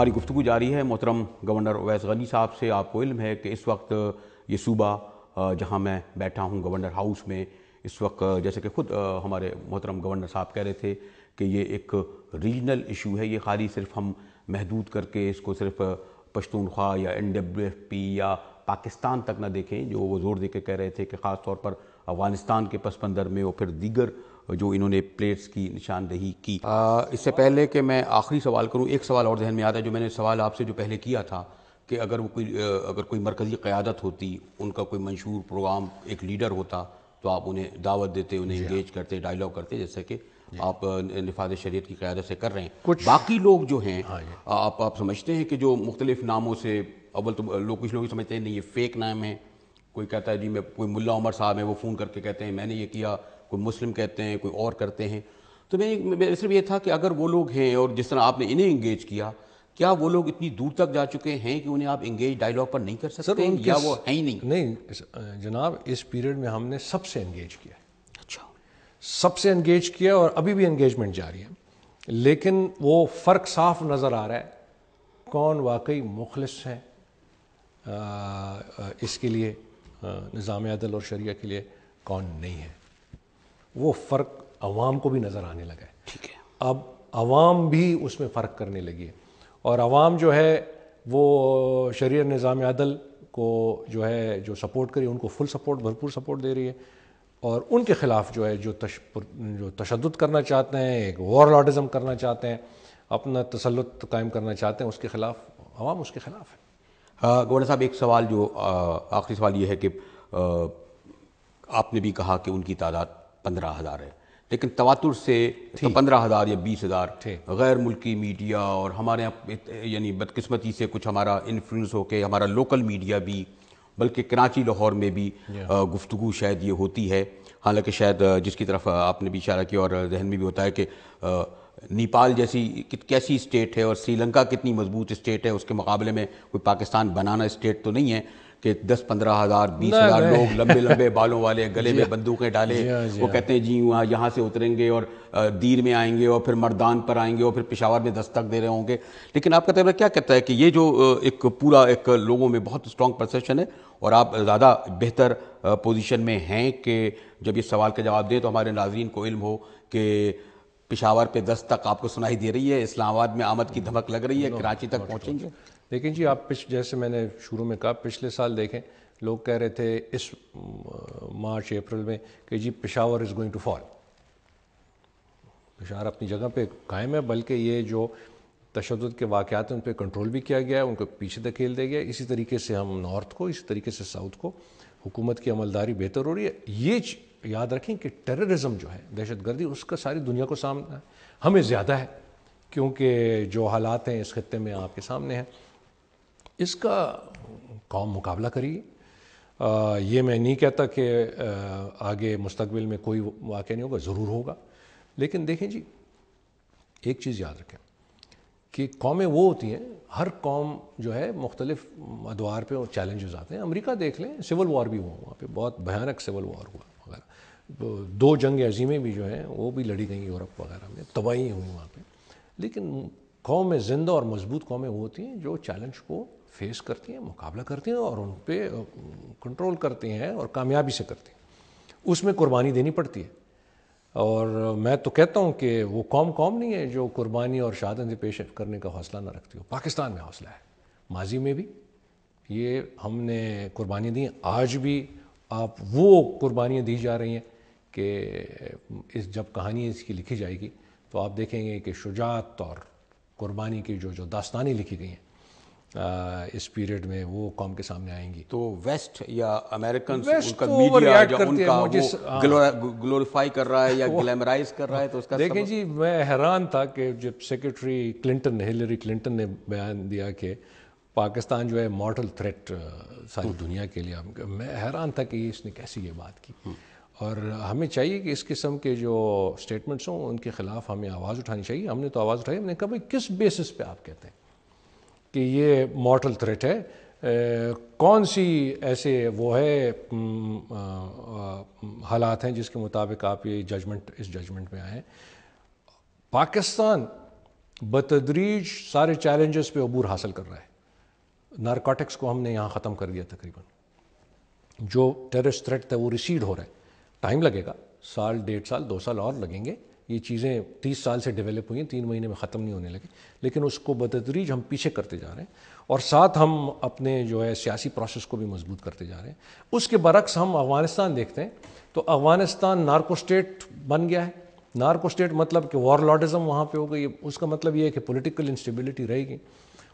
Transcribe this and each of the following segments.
ہماری گفتگو جاری ہے محترم گورنر اویس غنی صاحب سے. آپ کو علم ہے کہ اس وقت یہ صوبہ جہاں میں بیٹھا ہوں گورنر ہاؤس میں، اس وقت جیسے کہ خود ہمارے محترم گورنر صاحب کہہ رہے تھے کہ یہ ایک ریجنل ایشو ہے. یہ خالی صرف ہم محدود کر کے اس کو صرف پشتونخوا یا NWFP یا پاکستان تک نہ دیکھیں، جو وہ زور دے کے کہہ رہے تھے کہ خاص طور پر افغانستان کے پس منظر میں اور پھر دیگر جو انہوں نے پلیٹس کی نشاندہی کی. اس سے پہلے کہ میں آخری سوال کروں، ایک سوال اور ذہن میں آتا ہے جو میں نے سوال آپ سے جو پہلے کیا تھا کہ اگر کوئی مرکزی قیادت ہوتی، ان کا کوئی منشور پروگرام، ایک لیڈر ہوتا تو آپ انہیں دعوت دیتے، انہیں انگیج کرتے، ڈائیلاگ کرتے، جیسے کہ آپ نفاذ شریعت کی قیادت سے کر رہے ہیں. باقی لوگ جو ہیں آپ سمجھتے ہیں کہ جو مختلف ناموں سے، اول تو کچھ لوگ سمجھتے ہیں نہیں یہ فیک نام ہے، کوئی کہتا ہے جی میں، کوئی ملا عمر صاحب ہیں وہ فون کر کے کہتے ہیں میں نے یہ کیا، کوئی مسلم کہتے ہیں، کوئی اور کرتے ہیں. تو میں صرف یہ تھا کہ اگر وہ لوگ ہیں اور جس طرح آپ نے انہیں انگیج کیا، کیا وہ لوگ اتنی دور تک جا چکے ہیں کہ انہیں آپ انگیج ڈائیلاگ پر نہیں کر سکتے یا وہ ہیں ہی نہیں؟ نہیں جناب، اس پیریڈ میں ہم نے سب سے انگیج کیا ہے. اچھا، سب سے انگیج کیا اور ابھی بھی انگیجمنٹ جاری ہے، لیکن وہ فرق صاف نظر آ رہا ہے کون واقعی مخلص ہیں اس کے لیے، نظام عدل اور شریعہ کے لیے، کون نہیں ہے. وہ فرق عوام کو بھی نظر آنے لگا ہے. ٹھیک ہے، اب عوام بھی اس میں فرق کرنے لگی ہے، اور عوام جو ہے وہ شریعہ نظام عدل کو جو ہے جو سپورٹ کری، ان کو فل سپورٹ، بھرپور سپورٹ دے رہی ہے، اور ان کے خلاف جو ہے جو تشدد کرنا چاہتے ہیں، ایک وار لارڈزم کرنا چاہتے ہیں، اپنا تسلط قائم کرنا چاہتے ہیں، اس کے خلاف عوام اس کے خلاف ہے. گورنر صاحب ایک سوال جو آخری سوال یہ ہے کہ آپ نے بھی کہا کہ ان کی تعداد 15,000 ہے، لیکن تواتر سے 15,000 یا 20,000 غیر ملکی میڈیا اور ہمارے یہاں یعنی بدقسمتی سے کچھ ہمارا انفلوئنس ہو کے ہمارا لوکل میڈیا بھی، بلکہ کراچی لاہور میں بھی گفتگو شاید یہ ہوتی ہے، حالانکہ شاید جس کی طرف آپ نے بھی اشارہ کیا اور ذہن میں بھی ہوتا ہے کہ نیپال جیسی کیسی اسٹیٹ ہے اور سری لنکا کتنی مضبوط اسٹیٹ ہے، اس کے مقابلے میں کوئی پاکستان بنانا اسٹیٹ تو نہیں ہے کہ 10-15,000 20,000 لوگ لمبے لمبے بالوں والے گلے میں بندوقیں ڈالے، وہ کہتے ہیں جی یہاں سے اتریں گے اور دیر میں آئیں گے اور پھر مردان پر آئیں گے اور پھر پشاور میں دستک دے رہے ہوں گے. لیکن آپ کا تجربہ کیا کہتا ہے کہ یہ جو ایک پورا ایک لوگوں میں بہت اسٹرانگ پرسیپشن ہے اور آپ زیادہ بہتر پوزیشن میں ہیں کہ جب یہ سوال کا جواب دیں تو ہمارے ناظرین کو علم ہو کہ پشاور پہ دستک آپ کو سنائی دے رہی ہے، اسلام آباد میں آمد کی دھمک لگ رہی ہے، کراچی تک پہنچیں گے؟ دیکھیں جی، آپ جیسے میں نے شروع میں کہا، پچھلے سال دیکھیں لوگ کہہ رہے تھے اس مارچ اپریل میں کہ جی Peshawar is going to fall. Peshawar اپنی جگہ پہ قائم ہے، بلکہ یہ جو تشدد کے واقعات ہیں ان پہ کنٹرول بھی کیا گیا ہے، ان کو پیچھے دھکیل دیا گیا. اسی طریقے سے ہم نارتھ کو، اسی طریقے سے ساؤتھ کو حکومت کی عملداری بہتر ہو رہی ہے. یہ یاد رکھیں کہ ٹیررزم جو ہے، دہشت گردی، اس کا ساری دنیا کو سامنا ہے، ہمیں زیادہ ہے کیونکہ جو حالات ہیں اس خطے میں آپ کے سامنے ہیں. اس کا قوم مقابلہ کریے. یہ میں نہیں کہتا کہ آگے مستقبل میں کوئی واقعہ نہیں ہوگا، ضرور ہوگا، لیکن دیکھیں جی ایک چیز یاد رکھیں کہ قومیں وہ ہوتی ہیں، ہر قوم جو ہے مختلف ادوار پہ چیلنجز آتے ہیں. امریکہ دیکھ لیں، سول وار بھی ہوا وہاں پہ، بہت بھیانک سول وار ہوا وغیرہ، 2 جنگ عظیمیں بھی جو ہیں وہ بھی لڑی گئیں یورپ وغیرہ میں، تباہی ہوئی وہاں پہ. لیکن قومیں زندہ اور مضبوط قومیں وہ ہوتی ہیں جو چیلنج کو فیس کرتی ہیں، مقابلہ کرتی ہیں اور ان پہ کنٹرول کرتی ہیں اور کامیابی سے کرتی ہیں. اس میں قربانی دینی پڑتی ہے، اور میں تو کہتا ہوں کہ وہ قوم نہیں ہے جو قربانی اور شہادت پیش کرنے کا حوصلہ نہ رکھتی ہو. پاکستان میں حوصلہ ہے، ماضی میں بھی یہ ہم نے قربانی دی، آج بھی آپ وہ قربانیاں دی جا رہی ہیں کہ جب کہانی اس کی لکھی جائے گی تو آپ دیکھیں گے کہ شجاعت اور قربانی کی جو داستانیں لکھی گئی ہیں اس پیریڈ میں وہ قوم کے سامنے آئیں گی. تو ویسٹ یا امریکنز ان کا میڈیا جو ان کا وہ گلوریفائی کر رہا ہے یا گلیمرائز کر رہا ہے، تو اس کا دیکھیں جی میں حیران تھا کہ جب سیکرٹری کلنٹن، ہیلری کلنٹن نے بیان دیا کہ پاکستان جو ہے مارٹل تھریٹ ساری دنیا کے لیے، میں حیران تھا کہ اس نے کیسی یہ بات کی. اور ہمیں چاہیے کہ اس قسم کے جو سٹیٹمنٹس ہوں ان کے خلاف ہمیں آواز اٹھانی چاہیے. ہم نے تو آواز اٹھائی. ہم نے کہا بھائی کس بیسس پہ آپ کہتے ہیں کہ یہ مارٹل تھریٹ ہے؟ کون سی ایسے وہ ہے حالات ہیں جس کے مطابق آپ یہ ججمنٹ، اس ججمنٹ میں آئے ہیں؟ پاکستان بتدریج سارے چیلنجز پہ عبور حاصل کر رہا ہے. نارکوٹکس کو ہم نے یہاں ختم کر دیا تقریباً. جو ٹیررسٹ تھریٹ تھا وہ ریسیڈ ہو رہا ہے. ٹائم لگے گا, سال 1.5 سال 2 سال اور لگیں گے. یہ چیزیں 30 سال سے ڈیولپ ہوئی ہیں, 3 مہینے میں ختم نہیں ہونے لگے, لیکن اس کو بتدریج ہم پیچھے کرتے جا رہے ہیں, اور ساتھ ہم اپنے جو ہے سیاسی پروسیس کو بھی مضبوط کرتے جا رہے ہیں. اس کے برعکس ہم افغانستان دیکھتے ہیں تو افغانستان نارکو اسٹیٹ بن گیا ہے. نارکو اسٹیٹ مطلب کہ وار لارڈزم وہاں پہ ہو گئی. اس کا مطلب یہ ہے کہ پولیٹیکل انسٹیبلٹی رہے گی.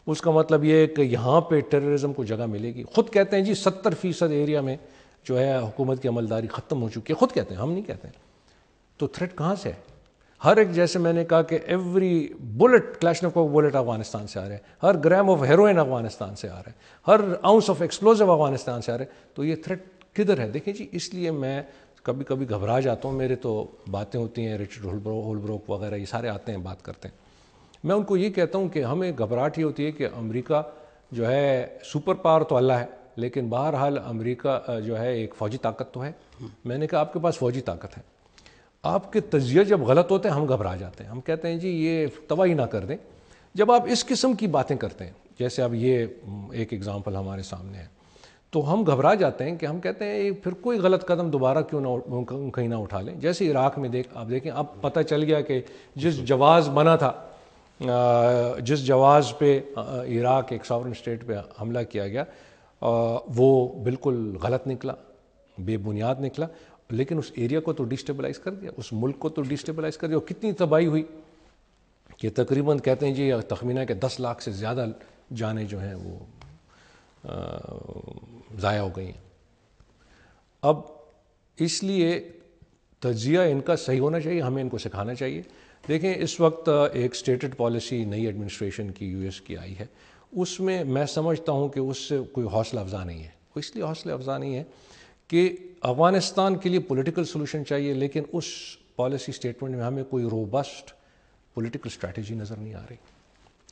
اس کا مطلب یہ ہے کہ یہاں پہ ٹیررزم کو جگہ ملے گی. خود کہتے ہیں جی 70% ایریا میں جو ہے حکومت کی عملداری ختم ہو چکی ہے. خود کہتے ہیں, ہم نہیں کہتے ہیں. تو تھریٹ کہاں سے ہے؟ ہر ایک, جیسے میں نے کہا کہ every bullet, Kalashnikov bullet Afghanistan سے آ رہے ہیں, ہر گرام آف ہیروئن افغانستان سے آ رہا ہے, ہر آؤنس آف ایکسپلوزو افغانستان سے آ رہے ہیں. تو یہ تھریٹ کدھر ہے؟ دیکھیں جی, اس لیے میں کبھی کبھی گھبرا جاتا ہوں. میرے تو باتیں ہوتی ہیں, رچرڈ ہولبروک وغیرہ یہ سارے آتے ہیں, بات کرتے ہیں. میں ان کو یہ کہتا ہوں کہ ہمیں گھبراہٹ یہ ہوتی ہے کہ امریکہ جو ہے سپر پاور تو اللہ ہے, لیکن بہرحال امریکہ جو ہے ایک فوجی طاقت تو ہے. میں نے کہا آپ کے پاس فوجی طاقت ہے, آپ کے تجزیے جب غلط ہوتے ہیں ہم گھبرا جاتے ہیں. ہم کہتے ہیں جی یہ تباہی نہ کر دیں. جب آپ اس قسم کی باتیں کرتے ہیں, جیسے اب یہ ایک ایگزامپل ہمارے سامنے ہے, تو ہم گھبرا جاتے ہیں کہ ہم کہتے ہیں پھر کوئی غلط قدم دوبارہ کیوں نہ کہیں نہ اٹھا لیں. جیسے عراق میں آپ دیکھیں, اب پتہ چل گیا کہ جس جواز بنا تھا, جس جواز پہ عراق ایک ساورن اسٹیٹ پہ حملہ کیا گیا, وہ بالکل غلط نکلا, بے بنیاد نکلا, لیکن اس ایریا کو تو ڈیسٹیبلائز کر دیا, اس ملک کو تو ڈیسٹیبلائز کر دیا. اور کتنی تباہی ہوئی کہ تقریباً کہتے ہیں جی تخمینہ کہ 10 لاکھ سے زیادہ جانیں جو ہیں وہ ضائع ہو گئی ہیں. اب اس لیے تجزیہ ان کا صحیح ہونا چاہیے, ہمیں ان کو سکھانا چاہیے. دیکھیں اس وقت ایک اسٹیٹڈ پالیسی نئی ایڈمنسٹریشن کی یو ایس کی آئی ہے, اس میں سمجھتا ہوں کہ اس سے کوئی حوصلہ افزا نہیں ہے. وہ اس لیے حوصلہ افزا نہیں ہے کہ افغانستان کے لیے پولیٹیکل سولوشن چاہیے, لیکن اس پالیسی اسٹیٹمنٹ میں ہمیں کوئی روبسٹ پولیٹیکل اسٹریٹجی نظر نہیں آ رہی.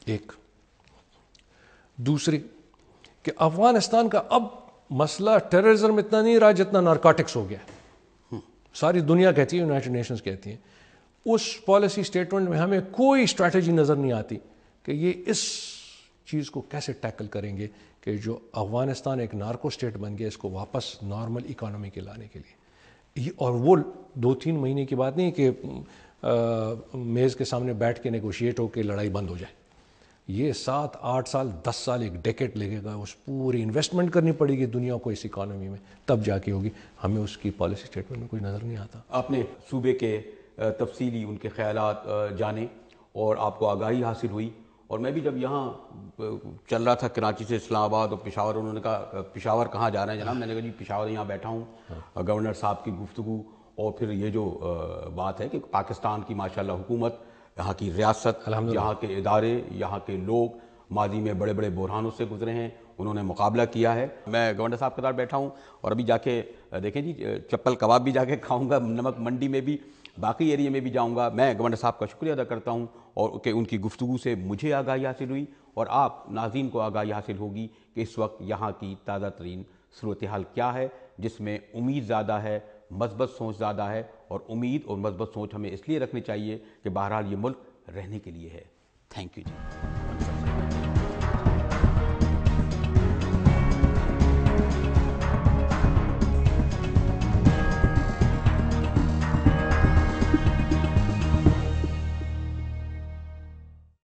ایک دوسری کہ افغانستان کا اب مسئلہ ٹیررزم اتنا نہیں رہا جتنا نارکوٹکس ہو گیا. ساری دنیا کہتی ہے, یونائٹڈ نیشنز کہتی ہیں. اس پالیسی اسٹیٹمنٹ میں ہمیں کوئی اسٹریٹجی نظر نہیں آتی کہ یہ اس چیز کو کیسے ٹیکل کریں گے کہ جو افغانستان ایک نارکو اسٹیٹ بن گیا, اس کو واپس نارمل اکانومی کے لانے کے لیے. اور وہ 2-3 مہینے کی بات نہیں کہ میز کے سامنے بیٹھ کے نیگوشیٹ ہو کے لڑائی بند ہو جائے. یہ 7-8 سال 10 سال ایک ڈیکیڈ لگے گا. اس پوری انویسٹمنٹ کرنی پڑے گی دنیا کو اس اکانومی میں, تب جا کے ہوگی. ہمیں اس کی پالیسی اسٹیٹمنٹ میں کچھ نظر نہیں آتا. آپ نے صوبے کے تفصیلی ان کے خیالات جانے اور آپ کو آگاہی حاصل ہوئی. اور میں بھی جب یہاں چل رہا تھا کراچی سے اسلام آباد اور پشاور, انہوں نے کہا پشاور کہاں جا رہے ہیں جناب؟ میں نے کہا جی پشاور یہاں بیٹھا ہوں. گورنر صاحب کی گفتگو اور پھر یہ جو بات ہے کہ پاکستان کی ماشاءاللہ حکومت, یہاں کی ریاست, یہاں کے ادارے, یہاں کے لوگ ماضی میں بڑے بڑے بحرانوں سے گزرے ہیں, انہوں نے مقابلہ کیا ہے. میں گورنر صاحب کے ساتھ بیٹھا ہوں اور ابھی جا کے دیکھیں جی چپل کباب بھی جا کے کھاؤں گا, نمک منڈی میں بھی, باقی ایریے میں بھی جاؤں گا. میں گورنر صاحب کا شکریہ ادا کرتا ہوں اور کہ ان کی گفتگو سے مجھے آگاہی حاصل ہوئی اور آپ ناظرین کو آگاہی حاصل ہوگی کہ اس وقت یہاں کی تازہ ترین صورتحال کیا ہے, جس میں امید زیادہ ہے, مثبت سوچ زیادہ ہے. اور امید اور مثبت سوچ ہمیں اس لیے رکھنی چاہیے کہ بہرحال یہ ملک رہنے کے لیے ہے. Thank you G.